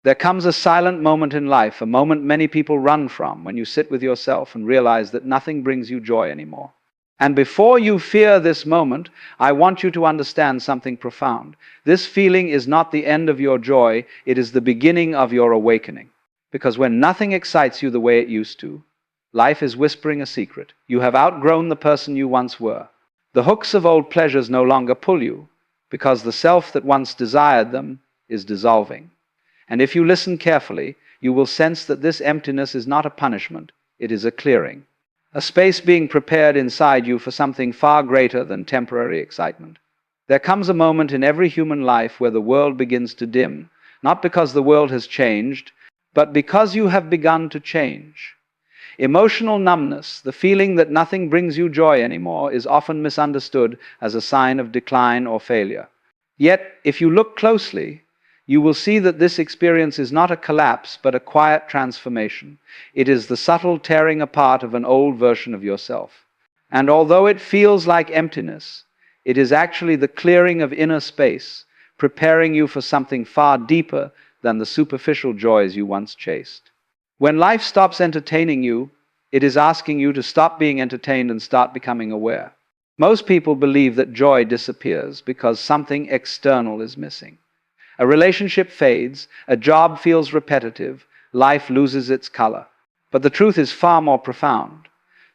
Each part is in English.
There comes a silent moment in life, a moment many people run from, when you sit with yourself and realize that nothing brings you joy anymore. And before you fear this moment, I want you to understand something profound. This feeling is not the end of your joy, it is the beginning of your awakening. Because when nothing excites you the way it used to, life is whispering a secret. You have outgrown the person you once were. The hooks of old pleasures no longer pull you, because the self that once desired them is dissolving. And if you listen carefully, you will sense that this emptiness is not a punishment, it is a clearing. A space being prepared inside you for something far greater than temporary excitement. There comes a moment in every human life where the world begins to dim, not because the world has changed, but because you have begun to change. Emotional numbness, the feeling that nothing brings you joy anymore, is often misunderstood as a sign of decline or failure. Yet, if you look closely, you will see that this experience is not a collapse, but a quiet transformation. It is the subtle tearing apart of an old version of yourself. And although it feels like emptiness, it is actually the clearing of inner space, preparing you for something far deeper than the superficial joys you once chased. When life stops entertaining you, it is asking you to stop being entertained and start becoming aware. Most people believe that joy disappears because something external is missing. A relationship fades, a job feels repetitive, life loses its color. But the truth is far more profound.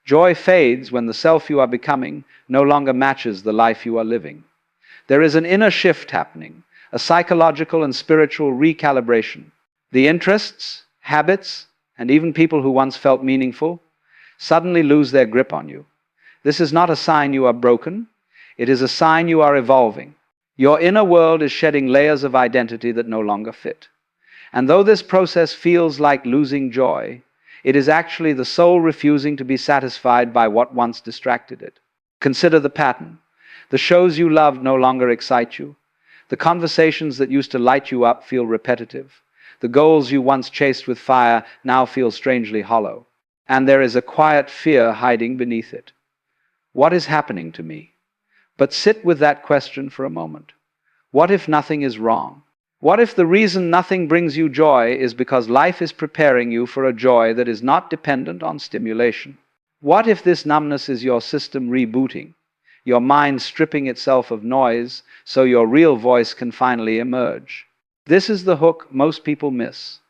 Joy fades when the self you are becoming no longer matches the life you are living. There is an inner shift happening, a psychological and spiritual recalibration. The interests, habits, and even people who once felt meaningful suddenly lose their grip on you. This is not a sign you are broken, it is a sign you are evolving. Your inner world is shedding layers of identity that no longer fit. And though this process feels like losing joy, it is actually the soul refusing to be satisfied by what once distracted it. Consider the pattern. The shows you loved no longer excite you. The conversations that used to light you up feel repetitive. The goals you once chased with fire now feel strangely hollow. And there is a quiet fear hiding beneath it. What is happening to me? But sit with that question for a moment. What if nothing is wrong? What if the reason nothing brings you joy is because life is preparing you for a joy that is not dependent on stimulation? What if this numbness is your system rebooting, your mind stripping itself of noise so your real voice can finally emerge? This is the hook most people miss.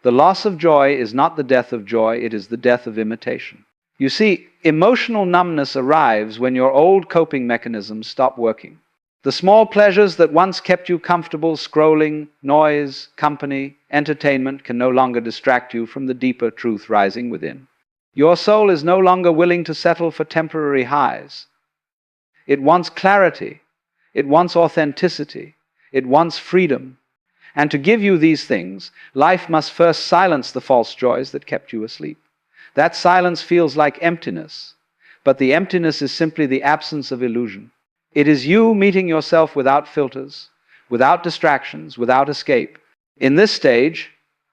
The loss of joy is not the death of joy, it is the death of imitation. You see, emotional numbness arrives when your old coping mechanisms stop working. The small pleasures that once kept you comfortable, scrolling, noise, company, entertainment, can no longer distract you from the deeper truth rising within. Your soul is no longer willing to settle for temporary highs. It wants clarity. It wants authenticity. It wants freedom. And to give you these things, life must first silence the false joys that kept you asleep. That silence feels like emptiness, but the emptiness is simply the absence of illusion. It is you meeting yourself without filters, without distractions, without escape. In this stage,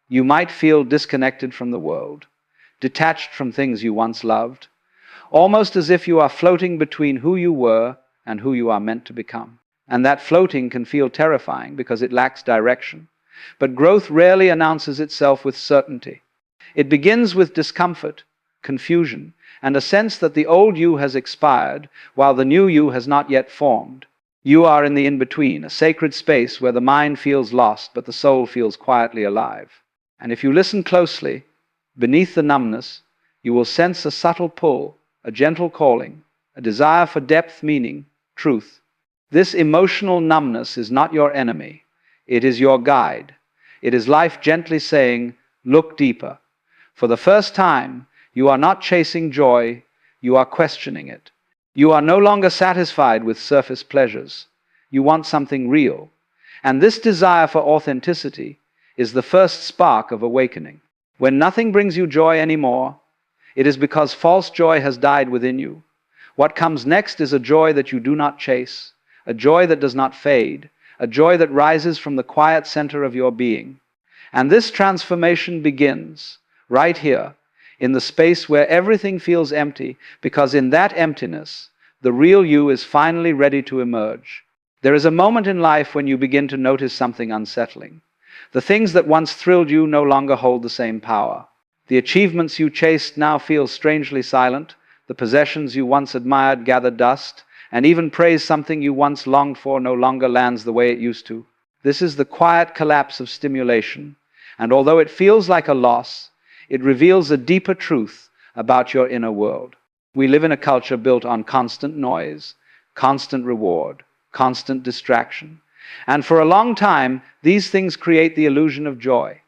you might feel disconnected from the world, detached from things you once loved, almost as if you are floating between who you were and who you are meant to become. And that floating can feel terrifying because it lacks direction. But growth rarely announces itself with certainty. It begins with discomfort, confusion, and a sense that the old you has expired while the new you has not yet formed. You are in the in-between, a sacred space where the mind feels lost but the soul feels quietly alive. And if you listen closely, beneath the numbness, you will sense a subtle pull, a gentle calling, a desire for depth, meaning, truth. This emotional numbness is not your enemy. It is your guide. It is life gently saying, look deeper. For the first time, you are not chasing joy, you are questioning it. You are no longer satisfied with surface pleasures. You want something real. And this desire for authenticity is the first spark of awakening. When nothing brings you joy anymore, it is because false joy has died within you. What comes next is a joy that you do not chase, a joy that does not fade, a joy that rises from the quiet center of your being. And this transformation begins right here, in the space where everything feels empty, because in that emptiness, the real you is finally ready to emerge. There is a moment in life when you begin to notice something unsettling. The things that once thrilled you no longer hold the same power. The achievements you chased now feel strangely silent. The possessions you once admired gather dust, and even praise something you once longed for no longer lands the way it used to. This is the quiet collapse of stimulation, and although it feels like a loss, it reveals a deeper truth about your inner world. We live in a culture built on constant noise, constant reward, constant distraction. And for a long time, these things create the illusion of joy.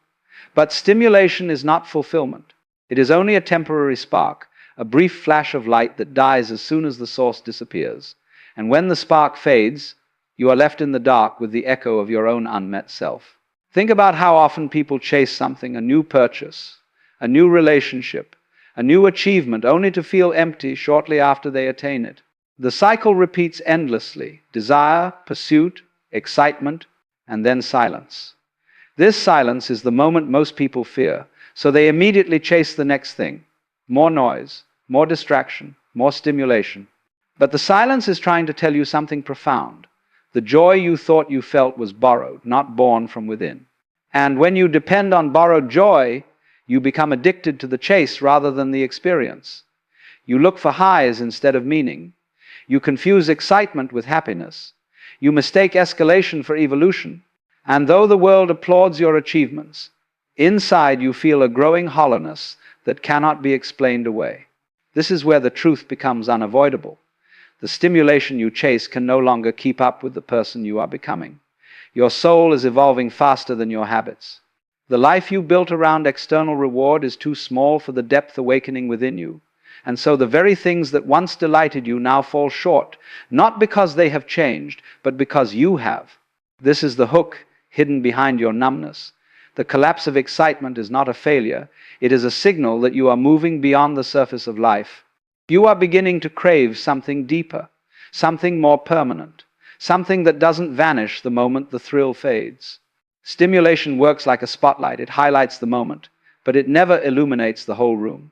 But stimulation is not fulfillment. It is only a temporary spark, a brief flash of light that dies as soon as the source disappears. And when the spark fades, you are left in the dark with the echo of your own unmet self. Think about how often people chase something, a new purchase, a new relationship, a new achievement, only to feel empty shortly after they attain it. The cycle repeats endlessly: desire, pursuit, excitement, and then silence. This silence is the moment most people fear, so they immediately chase the next thing. More noise, more distraction, more stimulation. But the silence is trying to tell you something profound. The joy you thought you felt was borrowed, not born from within. And when you depend on borrowed joy, you become addicted to the chase rather than the experience. You look for highs instead of meaning. You confuse excitement with happiness. You mistake escalation for evolution. And though the world applauds your achievements, inside you feel a growing hollowness that cannot be explained away. This is where the truth becomes unavoidable. The stimulation you chase can no longer keep up with the person you are becoming. Your soul is evolving faster than your habits. The life you built around external reward is too small for the depth awakening within you. And so the very things that once delighted you now fall short, not because they have changed, but because you have. This is the hook hidden behind your numbness. The collapse of excitement is not a failure. It is a signal that you are moving beyond the surface of life. You are beginning to crave something deeper, something more permanent, something that doesn't vanish the moment the thrill fades. Stimulation works like a spotlight. It highlights the moment, but it never illuminates the whole room.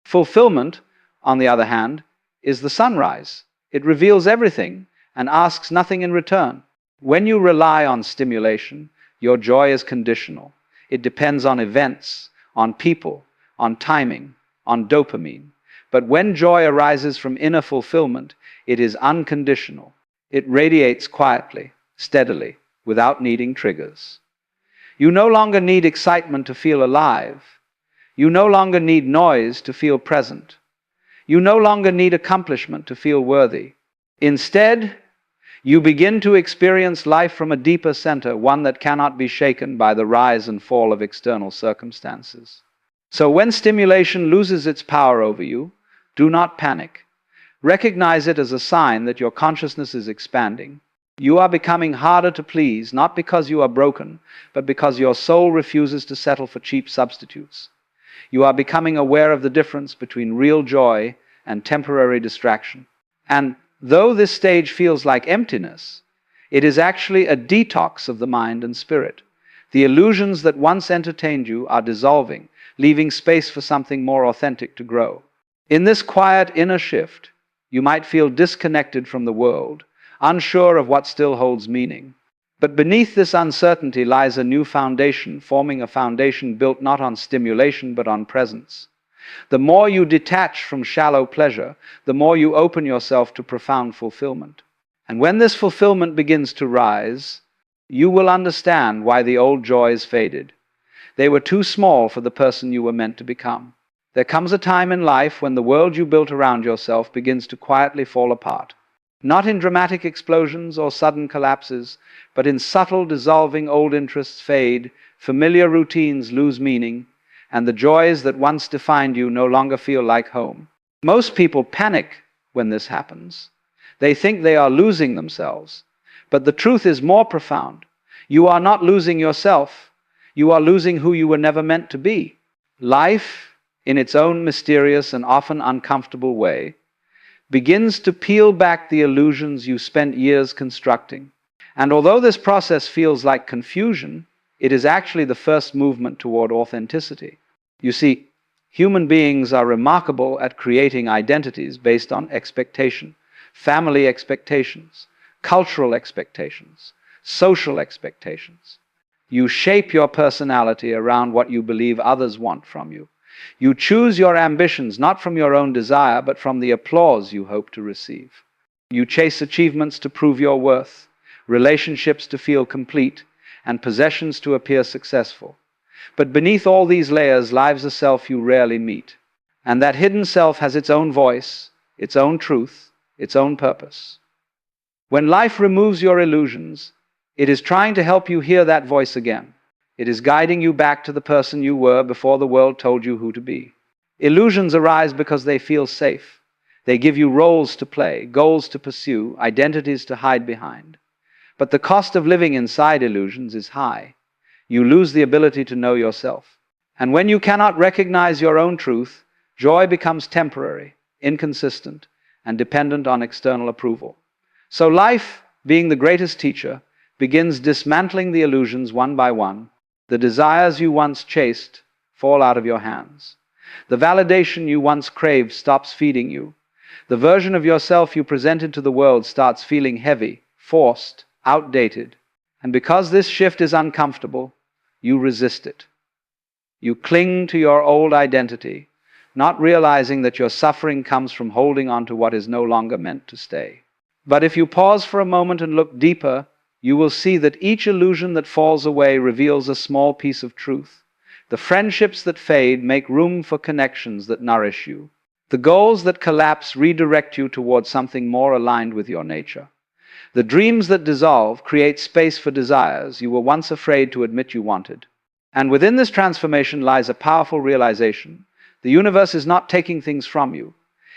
Fulfillment, on the other hand, is the sunrise. It reveals everything and asks nothing in return. When you rely on stimulation, your joy is conditional. It depends on events, on people, on timing, on dopamine. But when joy arises from inner fulfillment, it is unconditional. It radiates quietly, steadily, without needing triggers. You no longer need excitement to feel alive. You no longer need noise to feel present. You no longer need accomplishment to feel worthy. Instead, you begin to experience life from a deeper center, one that cannot be shaken by the rise and fall of external circumstances. So when stimulation loses its power over you, do not panic. Recognize it as a sign that your consciousness is expanding. You are becoming harder to please, not because you are broken, but because your soul refuses to settle for cheap substitutes. You are becoming aware of the difference between real joy and temporary distraction. And though this stage feels like emptiness, it is actually a detox of the mind and spirit. The illusions that once entertained you are dissolving, leaving space for something more authentic to grow. In this quiet inner shift, you might feel disconnected from the world, unsure of what still holds meaning. But beneath this uncertainty lies a new foundation, forming a foundation built not on stimulation but on presence. The more you detach from shallow pleasure, the more you open yourself to profound fulfillment. And when this fulfillment begins to rise, you will understand why the old joys faded. They were too small for the person you were meant to become. There comes a time in life when the world you built around yourself begins to quietly fall apart. Not in dramatic explosions or sudden collapses, but in subtle dissolving. Old interests fade, familiar routines lose meaning, and the joys that once defined you no longer feel like home. Most people panic when this happens. They think they are losing themselves. But the truth is more profound. You are not losing yourself. You are losing who you were never meant to be. Life, in its own mysterious and often uncomfortable way, begins to peel back the illusions you spent years constructing. And although this process feels like confusion, it is actually the first movement toward authenticity. You see, human beings are remarkable at creating identities based on expectation, family expectations, cultural expectations, social expectations. You shape your personality around what you believe others want from you. You choose your ambitions not from your own desire, but from the applause you hope to receive. You chase achievements to prove your worth, relationships to feel complete, and possessions to appear successful. But beneath all these layers lies a self you rarely meet. And that hidden self has its own voice, its own truth, its own purpose. When life removes your illusions, it is trying to help you hear that voice again. It is guiding you back to the person you were before the world told you who to be. Illusions arise because they feel safe. They give you roles to play, goals to pursue, identities to hide behind. But the cost of living inside illusions is high. You lose the ability to know yourself. And when you cannot recognize your own truth, joy becomes temporary, inconsistent, and dependent on external approval. So life, being the greatest teacher, begins dismantling the illusions one by one. The desires you once chased fall out of your hands. The validation you once craved stops feeding you. The version of yourself you presented to the world starts feeling heavy, forced, outdated. And because this shift is uncomfortable, you resist it. You cling to your old identity, not realizing that your suffering comes from holding on to what is no longer meant to stay. But if you pause for a moment and look deeper, you will see that each illusion that falls away reveals a small piece of truth. The friendships that fade make room for connections that nourish you. The goals that collapse redirect you towards something more aligned with your nature. The dreams that dissolve create space for desires you were once afraid to admit you wanted. And within this transformation lies a powerful realization. The universe is not taking things from you.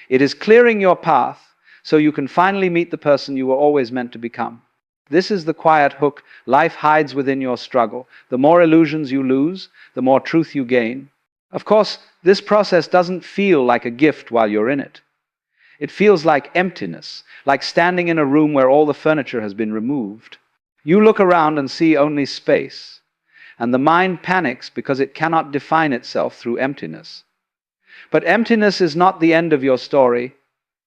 It is clearing your path so you can finally meet the person you were always meant to become. This is the quiet hook life hides within your struggle. The more illusions you lose, the more truth you gain. Of course, this process doesn't feel like a gift while you're in it. It feels like emptiness, like standing in a room where all the furniture has been removed. You look around and see only space, and the mind panics because it cannot define itself through emptiness. But emptiness is not the end of your story.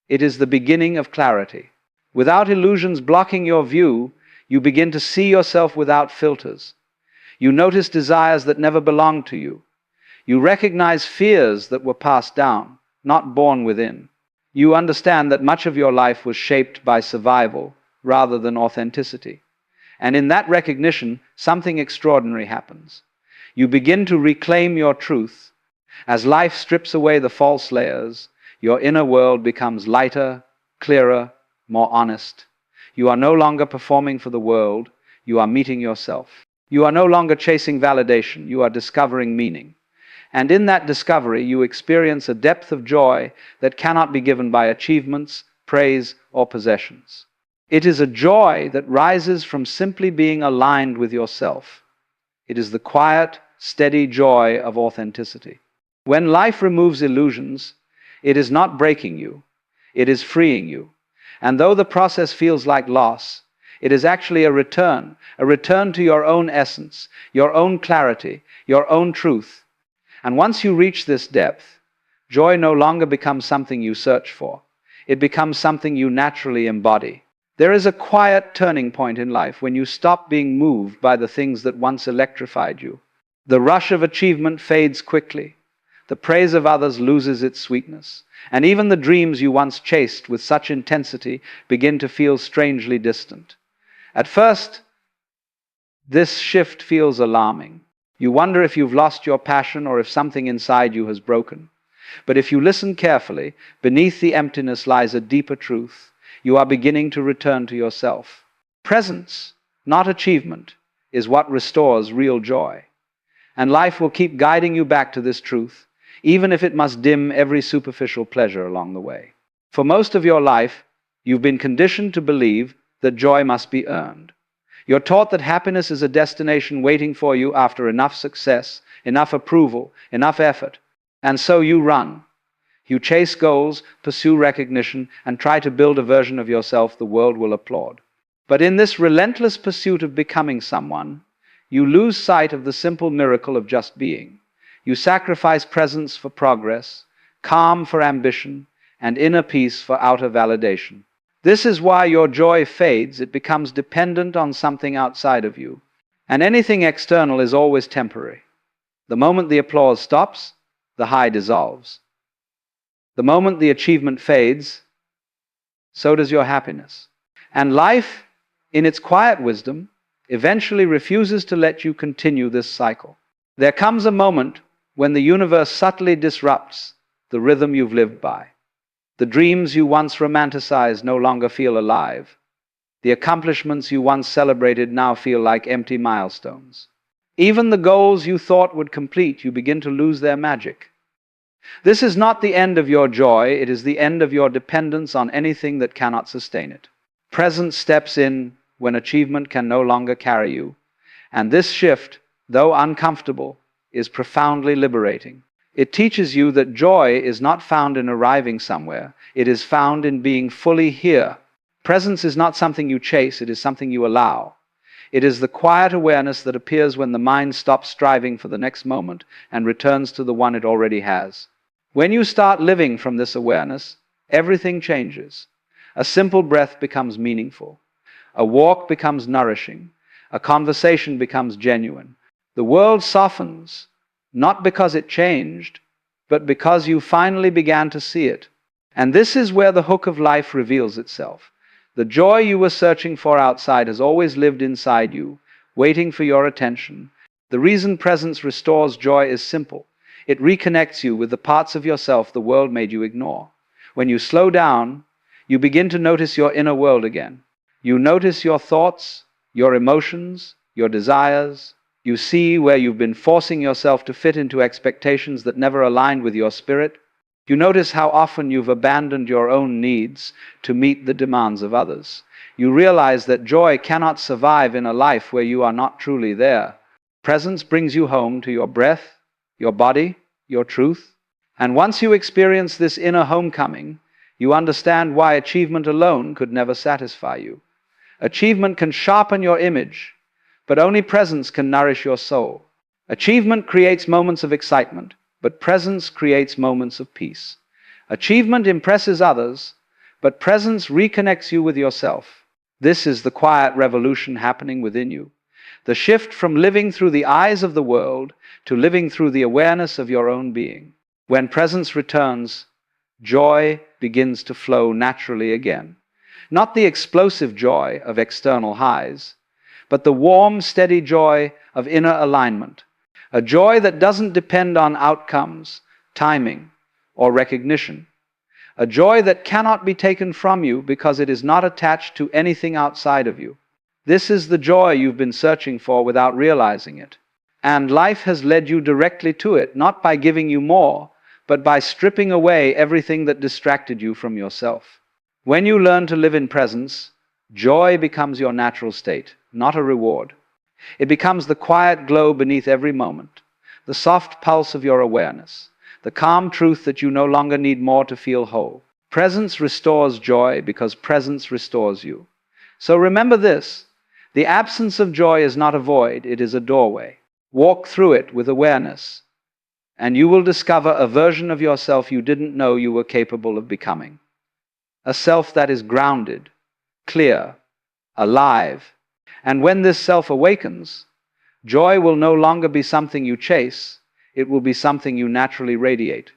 It is the beginning of clarity. Without illusions blocking your view, you begin to see yourself without filters. You notice desires that never belonged to you. You recognize fears that were passed down, not born within. You understand that much of your life was shaped by survival rather than authenticity. And in that recognition, something extraordinary happens. You begin to reclaim your truth. As life strips away the false layers, your inner world becomes lighter, clearer, more honest. You are no longer performing for the world, you are meeting yourself. You are no longer chasing validation, you are discovering meaning. And in that discovery, you experience a depth of joy that cannot be given by achievements, praise, or possessions. It is a joy that rises from simply being aligned with yourself. It is the quiet, steady joy of authenticity. When life removes illusions, it is not breaking you, it is freeing you. And though the process feels like loss, it is actually a return to your own essence, your own clarity, your own truth. And once you reach this depth, joy no longer becomes something you search for. It becomes something you naturally embody. There is a quiet turning point in life when you stop being moved by the things that once electrified you. The rush of achievement fades quickly. The praise of others loses its sweetness. And even the dreams you once chased with such intensity begin to feel strangely distant. At first, this shift feels alarming. You wonder if you've lost your passion or if something inside you has broken. But if you listen carefully, beneath the emptiness lies a deeper truth. You are beginning to return to yourself. Presence, not achievement, is what restores real joy. And life will keep guiding you back to this truth, even if it must dim every superficial pleasure along the way. For most of your life, you've been conditioned to believe that joy must be earned. You're taught that happiness is a destination waiting for you after enough success, enough approval, enough effort. And so you run. You chase goals, pursue recognition, and try to build a version of yourself the world will applaud. But in this relentless pursuit of becoming someone, you lose sight of the simple miracle of just being. You sacrifice presence for progress, calm for ambition, and inner peace for outer validation. This is why your joy fades. It becomes dependent on something outside of you. And anything external is always temporary. The moment the applause stops, the high dissolves. The moment the achievement fades, so does your happiness. And life, in its quiet wisdom, eventually refuses to let you continue this cycle. There comes a moment when the universe subtly disrupts the rhythm you've lived by. The dreams you once romanticized no longer feel alive. The accomplishments you once celebrated now feel like empty milestones. Even the goals you thought would complete, you begin to lose their magic. This is not the end of your joy, it is the end of your dependence on anything that cannot sustain it. Presence steps in when achievement can no longer carry you, and this shift, though uncomfortable, is profoundly liberating. It teaches you that joy is not found in arriving somewhere, it is found in being fully here. Presence is not something you chase, it is something you allow. It is the quiet awareness that appears when the mind stops striving for the next moment and returns to the one it already has. When you start living from this awareness, everything changes. A simple breath becomes meaningful. A walk becomes nourishing. A conversation becomes genuine. The world softens, not because it changed, but because you finally began to see it. And this is where the hook of life reveals itself. The joy you were searching for outside has always lived inside you, waiting for your attention. The reason presence restores joy is simple. It reconnects you with the parts of yourself the world made you ignore. When you slow down, you begin to notice your inner world again. You notice your thoughts, your emotions, your desires. You see where you've been forcing yourself to fit into expectations that never aligned with your spirit. You notice how often you've abandoned your own needs to meet the demands of others. You realize that joy cannot survive in a life where you are not truly there. Presence brings you home to your breath, your body, your truth. And once you experience this inner homecoming, you understand why achievement alone could never satisfy you. Achievement can sharpen your image, but only presence can nourish your soul. Achievement creates moments of excitement, but presence creates moments of peace. Achievement impresses others, but presence reconnects you with yourself. This is the quiet revolution happening within you. The shift from living through the eyes of the world to living through the awareness of your own being. When presence returns, joy begins to flow naturally again. Not the explosive joy of external highs, but the warm, steady joy of inner alignment. A joy that doesn't depend on outcomes, timing, or recognition. A joy that cannot be taken from you because it is not attached to anything outside of you. This is the joy you've been searching for without realizing it. And life has led you directly to it, not by giving you more, but by stripping away everything that distracted you from yourself. When you learn to live in presence, joy becomes your natural state, not a reward. It becomes the quiet glow beneath every moment, the soft pulse of your awareness, the calm truth that you no longer need more to feel whole. Presence restores joy because presence restores you. So remember this, the absence of joy is not a void, it is a doorway. Walk through it with awareness, and you will discover a version of yourself you didn't know you were capable of becoming. A self that is grounded, clear, alive. And when this self awakens, joy will no longer be something you chase, it will be something you naturally radiate.